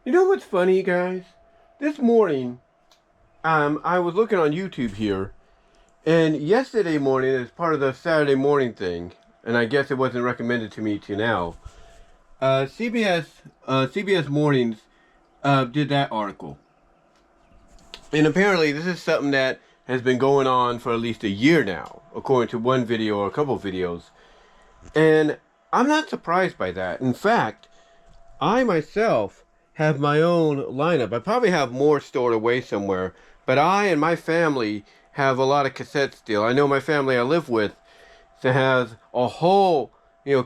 You know what's funny, guys? This morning, I was looking on YouTube here, and yesterday morning, as part of the Saturday morning thing, and I guess it wasn't recommended to me till now, CBS Mornings did that article. And apparently, this is something that has been going on for at least a year now, according to one video or a couple of videos. And I'm not surprised by that. In fact, I myself have my own lineup. I probably have more stored away somewhere, but I and my family have a lot of cassettes still. I know my family I live with that has a whole,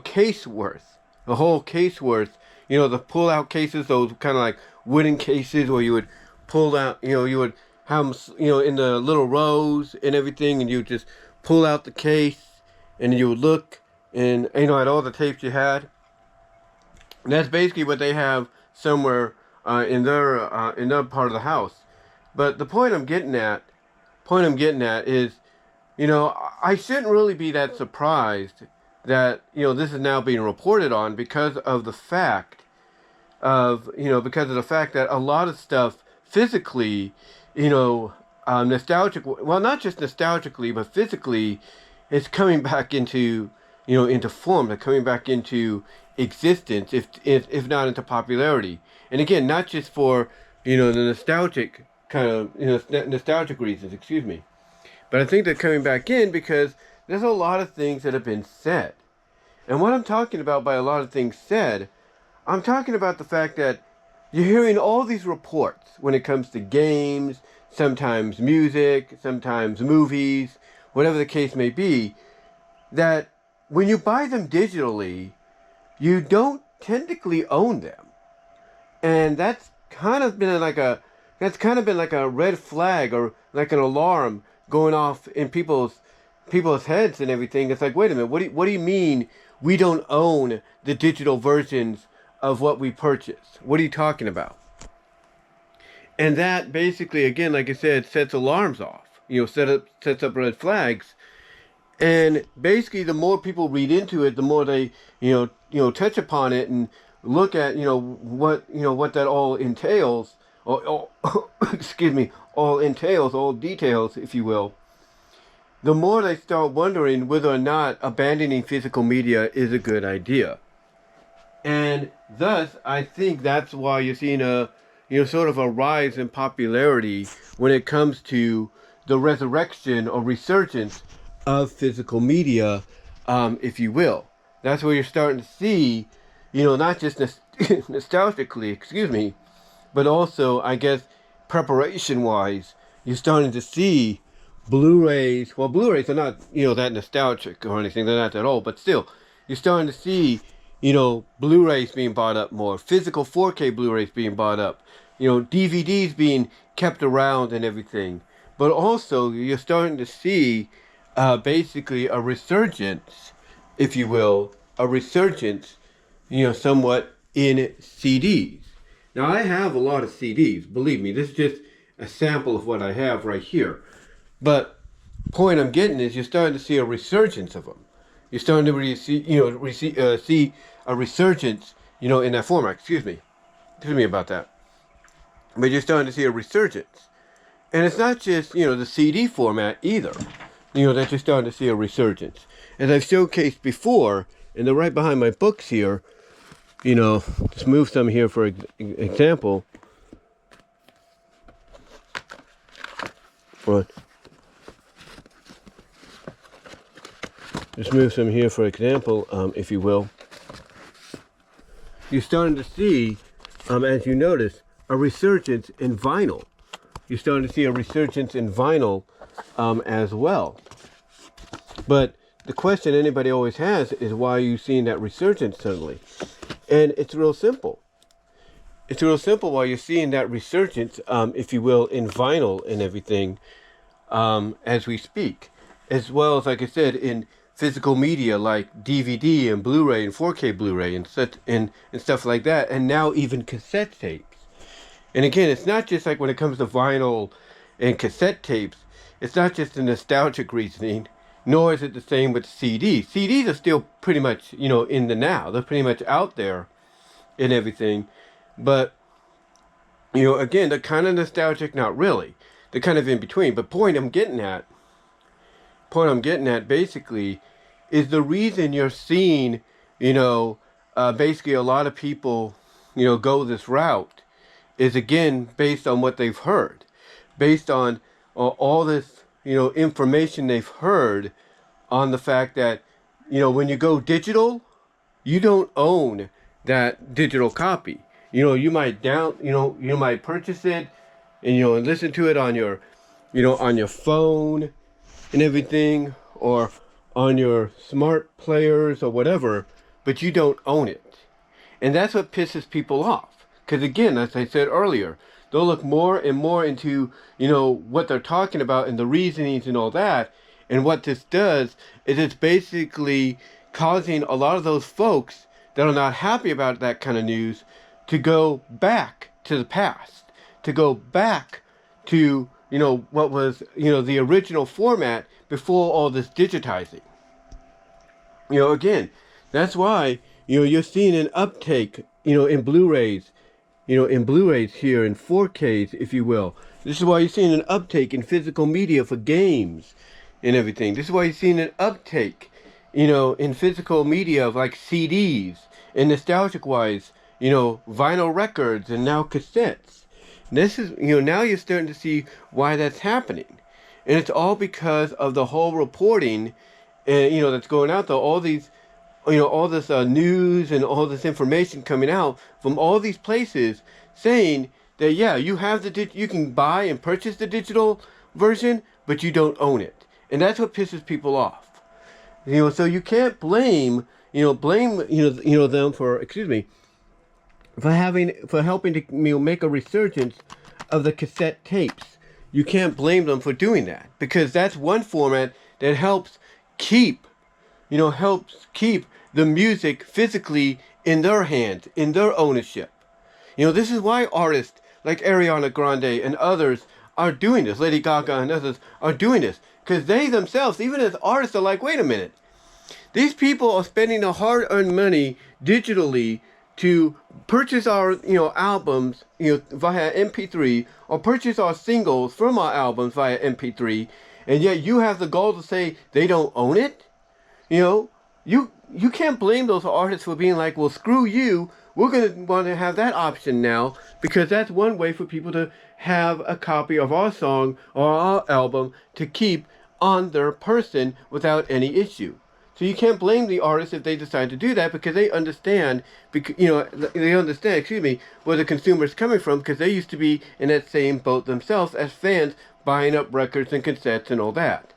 case worth. A whole case worth. The pull-out cases, those kind of like wooden cases where you would pull out, you would have them, in the little rows and everything, and you would just pull out the case, and you would look, and, at all the tapes you had. And that's basically what they have somewhere in their part of the house. But the point I'm getting at is, I shouldn't really be that surprised that this is now being reported on because of the fact that a lot of stuff physically, nostalgic. Well, not just nostalgically, but physically, is coming back into form. They're coming back into existence, if not into popularity. And again, not just for the nostalgic kind of nostalgic reasons. Excuse me, but I think they're coming back in because there's a lot of things that have been said. And what I'm talking about by a lot of things said, I'm talking about the fact that you're hearing all these reports when it comes to games, sometimes music, sometimes movies, whatever the case may be, that when you buy them digitally, you don't technically own them. And that's kind of been like a red flag or like an alarm going off in people's heads and everything. It's like, wait a minute, what do you mean we don't own the digital versions of what we purchase? What are you talking about? And that basically, again, like I said, sets alarms off. Sets up red flags. And basically, the more people read into it, the more they, touch upon it and look at, what that all entails, or excuse me, all entails, all details, if you will. The more they start wondering whether or not abandoning physical media is a good idea. And thus, I think that's why you're seeing sort of a rise in popularity when it comes to the resurrection or resurgence of physical media, if you will. That's where you're starting to see, not just nostalgically, excuse me, but also, I guess, preparation-wise, you're starting to see Blu-rays. Well, Blu-rays are not, that nostalgic or anything. They're not at all. But still, you're starting to see, Blu-rays being bought up more. Physical 4K Blu-rays being bought up. DVDs being kept around and everything. But also, you're starting to see basically a resurgence, if you will, somewhat in CDs. Now, I have a lot of CDs. Believe me, this is just a sample of what I have right here. But point I'm getting is you're starting to see a resurgence of them. You're starting to really see, see a resurgence, in that format. Excuse me about that. But you're starting to see a resurgence. And it's not just, the CD format either. That you're starting to see a resurgence. As I've showcased before, and they're right behind my books here, let's move some here for example. Right. Just move some here for example, if you will. You're starting to see, as you notice, a resurgence in vinyl. You're starting to see a resurgence in vinyl as well. But the question anybody always has is, why are you seeing that resurgence suddenly? And it's real simple. It's real simple why you're seeing that resurgence, if you will, in vinyl and everything, as we speak. As well as, like I said, in physical media like DVD and Blu-ray and 4K Blu-ray and stuff like that. And now even cassette tapes. And again, it's not just like when it comes to vinyl and cassette tapes, it's not just a nostalgic reasoning, nor is it the same with CDs. CDs are still pretty much, in the now. They're pretty much out there and everything. But again, they're kind of nostalgic, not really. They're kind of in between. But point I'm getting at basically is the reason you're seeing, basically a lot of people, go this route is again based on what they've heard, based on all this, information they've heard on the fact that, when you go digital, you don't own that digital copy. You might you might purchase it and listen to it on your, on your phone and everything, or on your smart players or whatever, but you don't own it. And that's what pisses people off. Because again, as I said earlier, they'll look more and more into, what they're talking about and the reasonings and all that. And what this does is it's basically causing a lot of those folks that are not happy about that kind of news to go back to the past, to go back to, what was, the original format before all this digitizing. Again, that's why, you're seeing an uptake, in Blu-rays, in Blu-rays here, in 4Ks, if you will. This is why you're seeing an uptake in physical media for games and everything. This is why you're seeing an uptake, in physical media of like CDs and NostalgicWise, vinyl records and now cassettes. This is, now you're starting to see why that's happening. And it's all because of the whole reporting, that's going out there. All these, all this news and all this information coming out from all these places saying that, yeah, you have you can buy and purchase the digital version, but you don't own it. And that's what pisses people off. So you can't blame, them for, for helping to, make a resurgence of the cassette tapes. You can't blame them for doing that, because that's one format that helps keep the music physically in their hands, in their ownership. This is why artists like Ariana Grande and others are doing this. Lady Gaga and others are doing this, because they themselves, even as artists, are like, wait a minute. These people are spending their hard-earned money digitally to purchase our, albums, via MP3, or purchase our singles from our albums via MP3, and yet you have the gall to say they don't own it? You can't blame those artists for being like, well, screw you, we're going to want to have that option now, because that's one way for people to have a copy of our song or our album to keep on their person without any issue. So you can't blame the artists if they decide to do that, because they understand, where the consumer's coming from, because they used to be in that same boat themselves as fans, buying up records and cassettes and all that.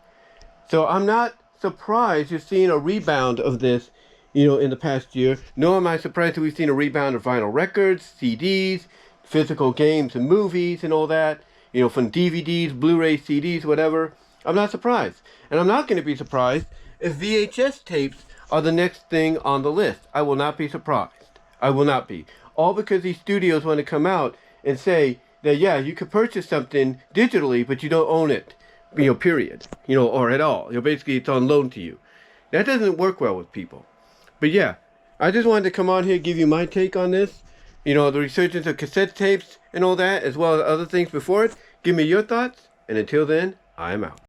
So I'm not surprised you're seeing a rebound of this, in the past year. Nor am I surprised that we've seen a rebound of vinyl records, CDs, physical games and movies and all that, from DVDs, Blu-ray, CDs, whatever. I'm not surprised. And I'm not going to be surprised if VHS tapes are the next thing on the list. I will not be surprised. I will not be. All because these studios want to come out and say that, yeah, you could purchase something digitally, but you don't own it, period, or at all. Basically, it's on loan to you. That doesn't work well with people. But yeah, I just wanted to come on here and give you my take on this. The resurgence of cassette tapes and all that, as well as other things before it. Give me your thoughts, and until then, I'm out.